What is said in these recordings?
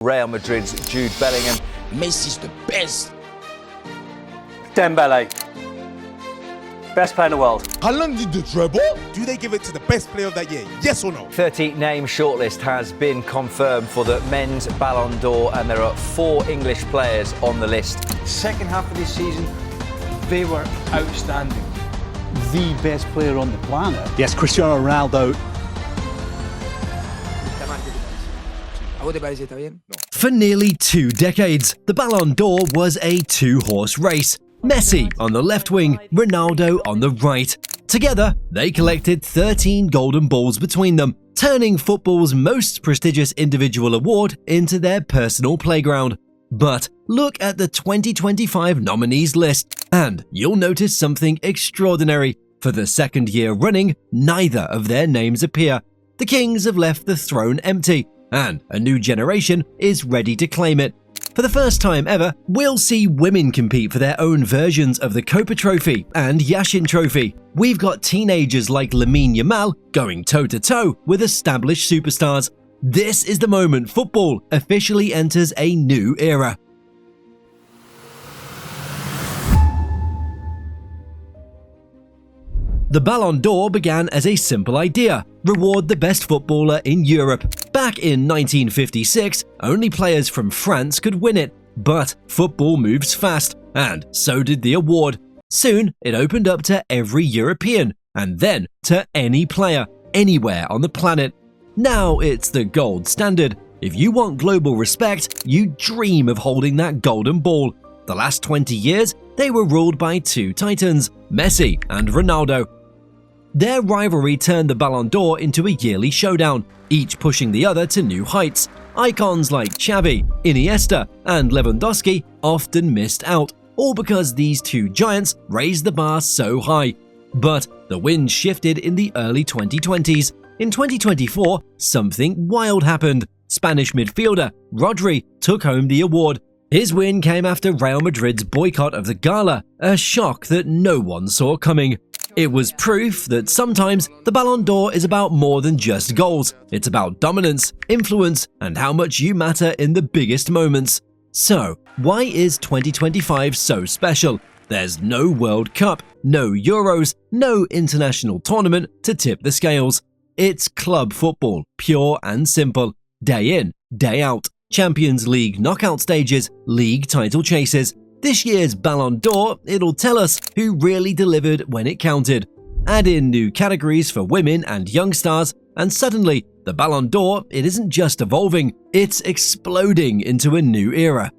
Real Madrid's Jude Bellingham. Messi's the best. Dembele. Best player in the world. Ballon did the treble. Do they give it to the best player of that year? Yes or no? 30-name shortlist has been confirmed for the men's Ballon d'Or, and there are 4 English players on the list. Second half of this season, they were outstanding. The best player on the planet. Yes, Cristiano Ronaldo. For nearly 2 decades, the Ballon d'Or was a 2-horse race. Messi on the left wing, Ronaldo on the right. Together, they collected 13 golden balls between them, turning football's most prestigious individual award into their personal playground. But look at the 2025 nominees list, and you'll notice something extraordinary. For the second year running, neither of their names appear. The Kings have left the throne empty, and a new generation is ready to claim it. For the first time ever, we'll see women compete for their own versions of the Copa Trophy and Yashin Trophy. We've got teenagers like Lamine Yamal going toe-to-toe with established superstars. This is the moment football officially enters a new era. The Ballon d'Or began as a simple idea: reward the best footballer in Europe. Back in 1956, only players from France could win it. But football moves fast, and so did the award. Soon, it opened up to every European, and then to any player, anywhere on the planet. Now it's the gold standard. If you want global respect, you dream of holding that golden ball. The last 20 years, they were ruled by 2 titans, Messi and Ronaldo. Their rivalry turned the Ballon d'Or into a yearly showdown, each pushing the other to new heights. Icons like Xavi, Iniesta, and Lewandowski often missed out, all because these 2 giants raised the bar so high. But the wind shifted in the early 2020s. In 2024, something wild happened. Spanish midfielder Rodri took home the award. His win came after Real Madrid's boycott of the gala, a shock that no one saw coming. It was proof that sometimes the Ballon d'Or is about more than just goals. It's about dominance, influence, and how much you matter in the biggest moments. So, why is 2025 so special? There's no World Cup, no Euros, no international tournament to tip the scales. It's club football, pure and simple. Day in, day out. Champions League knockout stages, league title chases. This year's Ballon d'Or, it'll tell us who really delivered when it counted. Add in new categories for women and young stars, and suddenly, the Ballon d'Or, it isn't just evolving, it's exploding into a new era.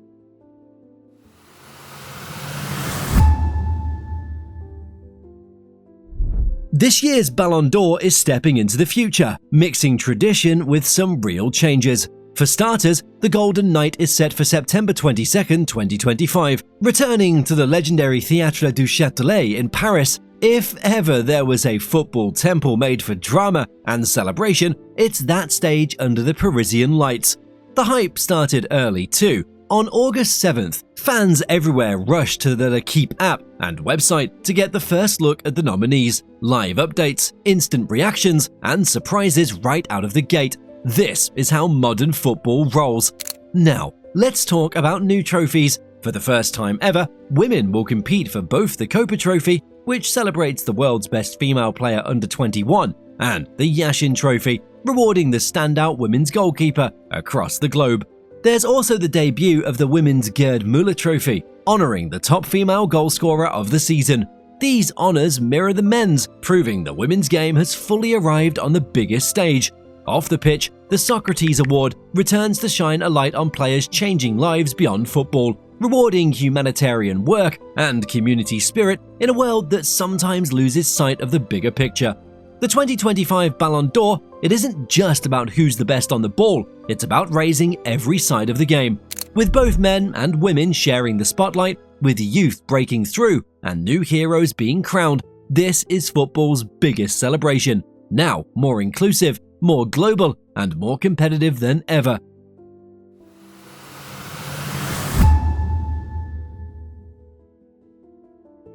This year's Ballon d'Or is stepping into the future, mixing tradition with some real changes. For starters, the Golden Night is set for September 22, 2025, returning to the legendary Théâtre du Châtelet in Paris. If ever there was a football temple made for drama and celebration, it's that stage under the Parisian lights. The hype started early too. On August 7th, fans everywhere rushed to the L'Équipe app and website to get the first look at the nominees, live updates, instant reactions, and surprises right out of the gate. This is how modern football rolls. Now, let's talk about new trophies. For the first time ever, women will compete for both the Copa Trophy, which celebrates the world's best female player under 21, and the Yashin Trophy, rewarding the standout women's goalkeeper across the globe. There's also the debut of the Women's Gerd Müller Trophy, honoring the top female goalscorer of the season. These honors mirror the men's, proving the women's game has fully arrived on the biggest stage. Off the pitch, the Socrates Award returns to shine a light on players changing lives beyond football, rewarding humanitarian work and community spirit in a world that sometimes loses sight of the bigger picture. The 2025 Ballon d'Or, it isn't just about who's the best on the ball, it's about raising every side of the game. With both men and women sharing the spotlight, with youth breaking through and new heroes being crowned, this is football's biggest celebration. Now more inclusive, more global, and more competitive than ever.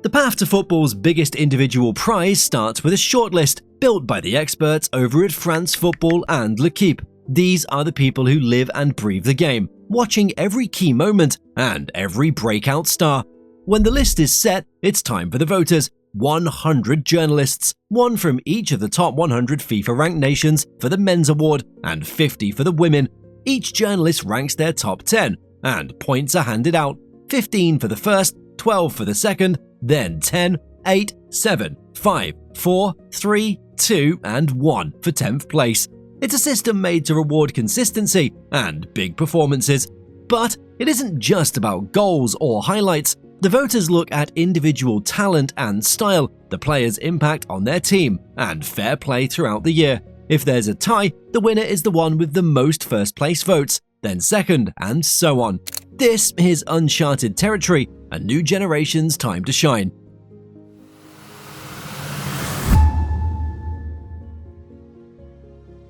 The path to football's biggest individual prize starts with a shortlist built by the experts over at France Football and L'Équipe. These are the people who live and breathe the game. watching every key moment and every breakout star. When the list is set, it's time for the voters. 100 journalists, one from each of the top 100 FIFA-ranked nations for the men's award and 50 for the women. Each journalist ranks their top 10, and points are handed out. 15 for the first, 12 for the second, then 10, 8, 7, 5, 4, 3, 2, and 1 for 10th place. It's a system made to reward consistency and big performances. But it isn't just about goals or highlights. The voters look at individual talent and style, the player's impact on their team, and fair play throughout the year. If there's a tie, the winner is the one with the most first-place votes, then second, and so on. This is uncharted territory, a new generation's time to shine.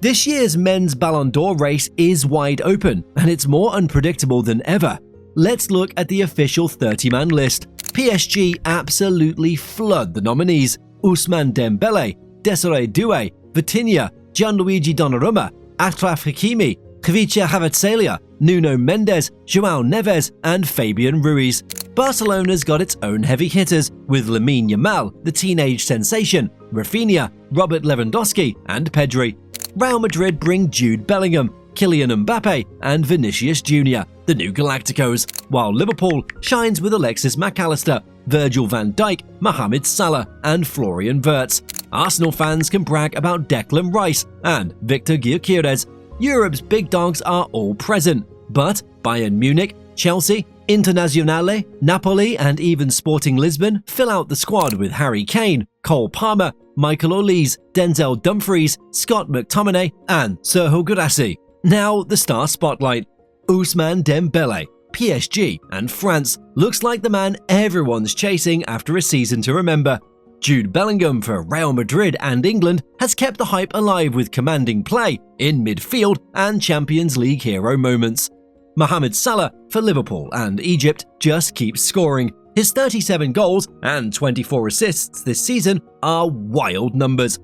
This year's men's Ballon d'Or race is wide open, and it's more unpredictable than ever. Let's look at the official 30-man list. PSG absolutely flood the nominees: Ousmane Dembele, Desiree Doué, Vitinha, Gianluigi Donnarumma, Achraf Hakimi, Kvaratskhelia Kvaratskhelia, Nuno Mendes, João Neves, and Fabian Ruiz. Barcelona's got its own heavy hitters, with Lamine Yamal, the teenage sensation, Rafinha, Robert Lewandowski, and Pedri. Real Madrid bring Jude Bellingham, Kylian Mbappe, and Vinicius Jr., the new Galacticos, while Liverpool shines with Alexis McAllister, Virgil van Dijk, Mohamed Salah, and Florian Wirtz. Arsenal fans can brag about Declan Rice and Victor Gyökeres. Europe's big dogs are all present, but Bayern Munich, Chelsea, Internazionale, Napoli, and even Sporting Lisbon fill out the squad with Harry Kane, Cole Palmer, Michael Olise, Denzel Dumfries, Scott McTominay, and Serhou Guirassy. Now the star spotlight. Ousmane Dembele, PSG and France, looks like the man everyone's chasing after a season to remember. Jude Bellingham for Real Madrid and England has kept the hype alive with commanding play in midfield and Champions League hero moments. Mohamed Salah for Liverpool and Egypt just keeps scoring. His 37 goals and 24 assists this season are wild numbers.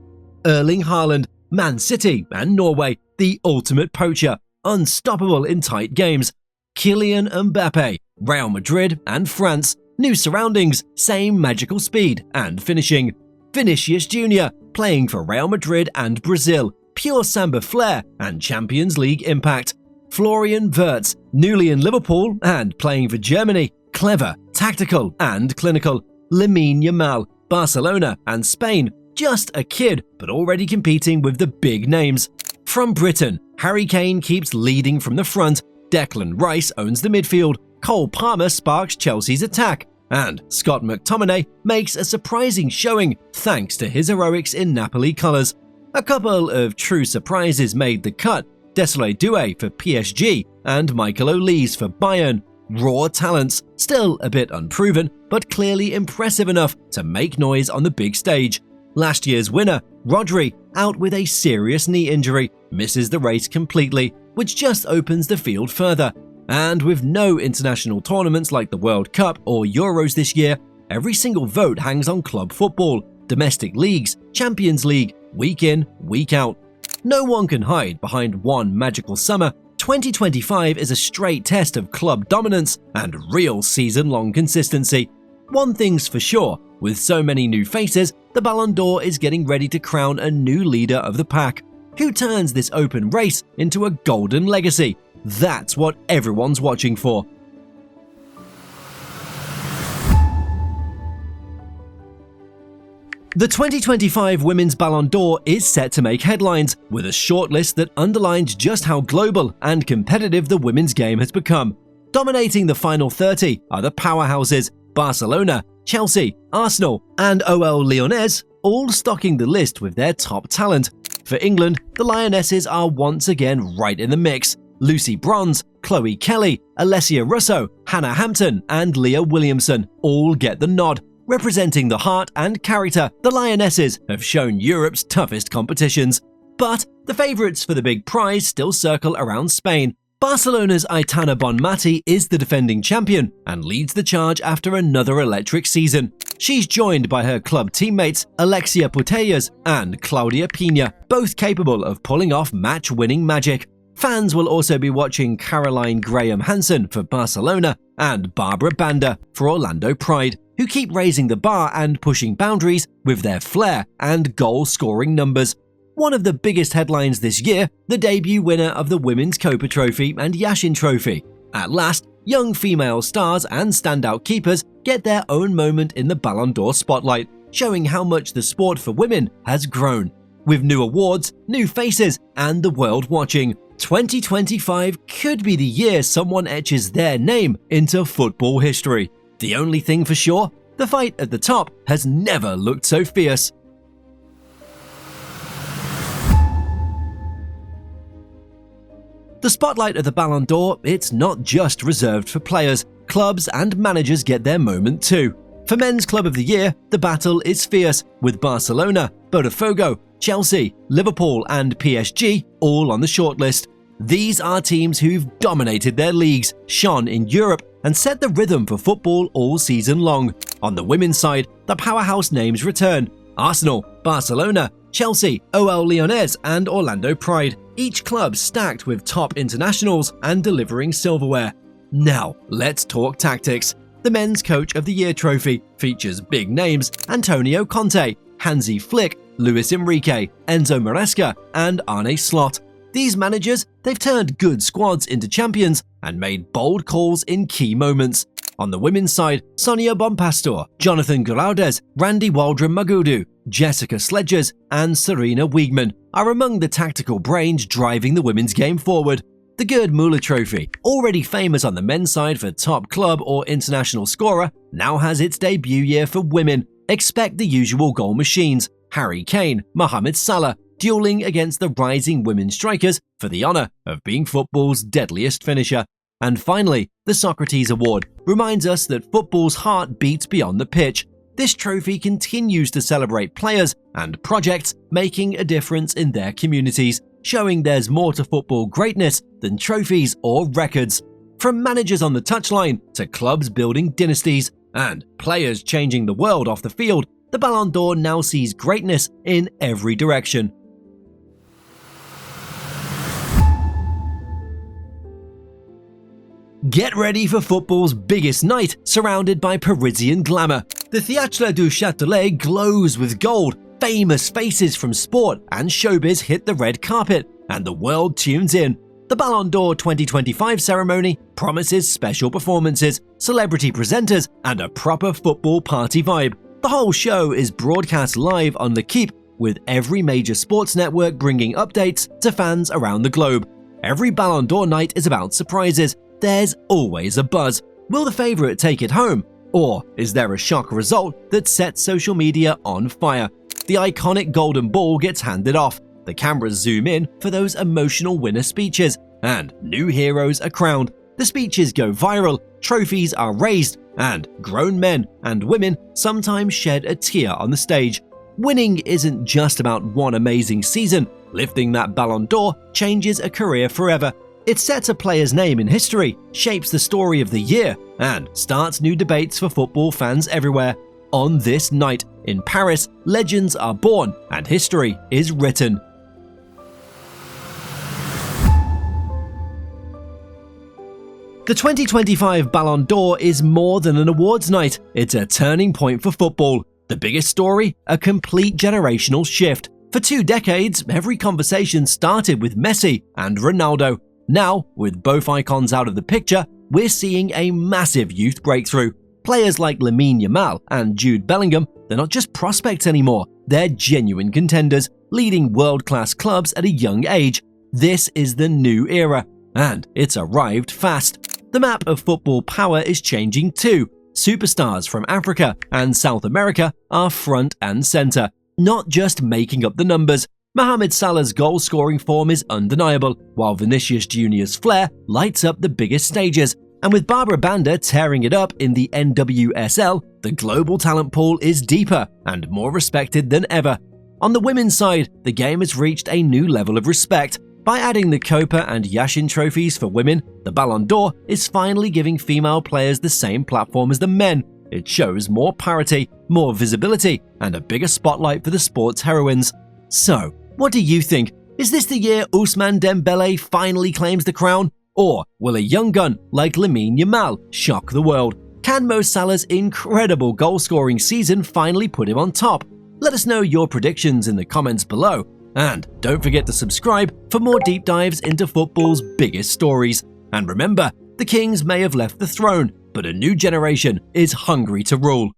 Erling Haaland, Man City and Norway, the ultimate poacher, unstoppable in tight games. Kylian Mbappe, Real Madrid and France, new surroundings, same magical speed and finishing. Vinicius Jr., playing for Real Madrid and Brazil, pure samba flair and Champions League impact. Florian Wirtz, newly in Liverpool and playing for Germany, clever, tactical and clinical. Lamine Yamal, Barcelona and Spain, just a kid but already competing with the big names. From Britain, Harry Kane keeps leading from the front, Declan Rice owns the midfield, Cole Palmer sparks Chelsea's attack, and Scott McTominay makes a surprising showing thanks to his heroics in Napoli colours. A couple of true surprises made the cut: Desiree Doué for PSG and Michael Olise for Bayern. Raw talents, still a bit unproven, but clearly impressive enough to make noise on the big stage. Last year's winner, Rodri, out with a serious knee injury, misses the race completely, which just opens the field further. And with no international tournaments like the World Cup or Euros this year, every single vote hangs on club football, domestic leagues, Champions League, week in, week out. No one can hide behind one magical summer. 2025 is a straight test of club dominance and real season-long consistency. One thing's for sure, with so many new faces, the Ballon d'Or is getting ready to crown a new leader of the pack. Who turns this open race into a golden legacy? That's what everyone's watching for. The 2025 Women's Ballon d'Or is set to make headlines, with a shortlist that underlines just how global and competitive the women's game has become. Dominating the final 30 are the powerhouses Barcelona, Chelsea, Arsenal, and OL Lyonnais, all stocking the list with their top talent. For England, the Lionesses are once again right in the mix. Lucy Bronze, Chloe Kelly, Alessia Russo, Hannah Hampton, and Leah Williamson all get the nod. Representing the heart and character, the Lionesses have shown Europe's toughest competitions. But the favourites for the big prize still circle around Spain. Barcelona's Aitana Bonmati is the defending champion and leads the charge after another electric season. She's joined by her club teammates Alexia Putellas and Claudia Pina, both capable of pulling off match-winning magic. Fans will also be watching Caroline Graham Hansen for Barcelona and Barbara Banda for Orlando Pride, who keep raising the bar and pushing boundaries with their flair and goal-scoring numbers. One of the biggest headlines this year, the debut winner of the Women's Copa Trophy and Yashin Trophy. At last, young female stars and standout keepers get their own moment in the Ballon d'Or spotlight, showing how much the sport for women has grown. With new awards, new faces, and the world watching, 2025 could be the year someone etches their name into football history. The only thing for sure, the fight at the top has never looked so fierce. The spotlight of the Ballon d'Or, it's not just reserved for players. Clubs and managers get their moment too. For Men's Club of the Year, the battle is fierce, with Barcelona, Botafogo, Chelsea, Liverpool and PSG all on the shortlist. These are teams who've dominated their leagues, shone in Europe, and set the rhythm for football all season long. On the women's side, the powerhouse names return: Arsenal, Barcelona, Chelsea, OL Lyonnais and Orlando Pride, each club stacked with top internationals and delivering silverware. Now, let's talk tactics. The Men's Coach of the Year trophy features big names: Antonio Conte, Hansi Flick, Luis Enrique, Enzo Maresca and Arne Slot. These managers, they've turned good squads into champions and made bold calls in key moments. On the women's side, Sonia Bonpastor, Jonathan Giraudes, Randy Waldron Magudu, Jessica Sledgers and Serena Wiegman are among the tactical brains driving the women's game forward. The Gerd Muller Trophy, already famous on the men's side for top club or international scorer, now has its debut year for women. Expect the usual goal machines: Harry Kane, Mohamed Salah, dueling against the rising women strikers for the honour of being football's deadliest finisher. And finally, the Socrates Award reminds us that football's heart beats beyond the pitch. This trophy continues to celebrate players and projects making a difference in their communities, showing there's more to football greatness than trophies or records. From managers on the touchline to clubs building dynasties and players changing the world off the field, the Ballon d'Or now sees greatness in every direction. Get ready for football's biggest night, surrounded by Parisian glamour. The Théâtre du Châtelet glows with gold, famous faces from sport and showbiz hit the red carpet, and the world tunes in. The Ballon d'Or 2025 ceremony promises special performances, celebrity presenters, and a proper football party vibe. The whole show is broadcast live on L'Équipe, with every major sports network bringing updates to fans around the globe. Every Ballon d'Or night is about surprises. There's always a buzz. Will the favourite take it home? Or is there a shock result that sets social media on fire? The iconic golden ball gets handed off. The cameras zoom in for those emotional winner speeches, and new heroes are crowned. The speeches go viral, trophies are raised, and grown men and women sometimes shed a tear on the stage. Winning isn't just about one amazing season. Lifting that Ballon d'Or changes a career forever. It sets a player's name in history, shapes the story of the year, and starts new debates for football fans everywhere. On this night, in Paris, legends are born and history is written. The 2025 Ballon d'Or is more than an awards night. It's a turning point for football. The biggest story? A complete generational shift. For 2 decades, every conversation started with Messi and Ronaldo. Now, with both icons out of the picture, we're seeing a massive youth breakthrough. Players like Lamine Yamal and Jude Bellingham, they're not just prospects anymore, they're genuine contenders, leading world-class clubs at a young age. This is the new era, and it's arrived fast. The map of football power is changing too. Superstars from Africa and South America are front and center, not just making up the numbers. Mohamed Salah's goal-scoring form is undeniable, while Vinicius Jr.'s flair lights up the biggest stages. And with Barbara Banda tearing it up in the NWSL, the global talent pool is deeper and more respected than ever. On the women's side, the game has reached a new level of respect. By adding the Copa and Yashin trophies for women, the Ballon d'Or is finally giving female players the same platform as the men. It shows more parity, more visibility, and a bigger spotlight for the sport's heroines. So, what do you think? Is this the year Ousmane Dembele finally claims the crown? Or will a young gun like Lamine Yamal shock the world? Can Mo Salah's incredible goal-scoring season finally put him on top? Let us know your predictions in the comments below. And don't forget to subscribe for more deep dives into football's biggest stories. And remember, the kings may have left the throne, but a new generation is hungry to rule.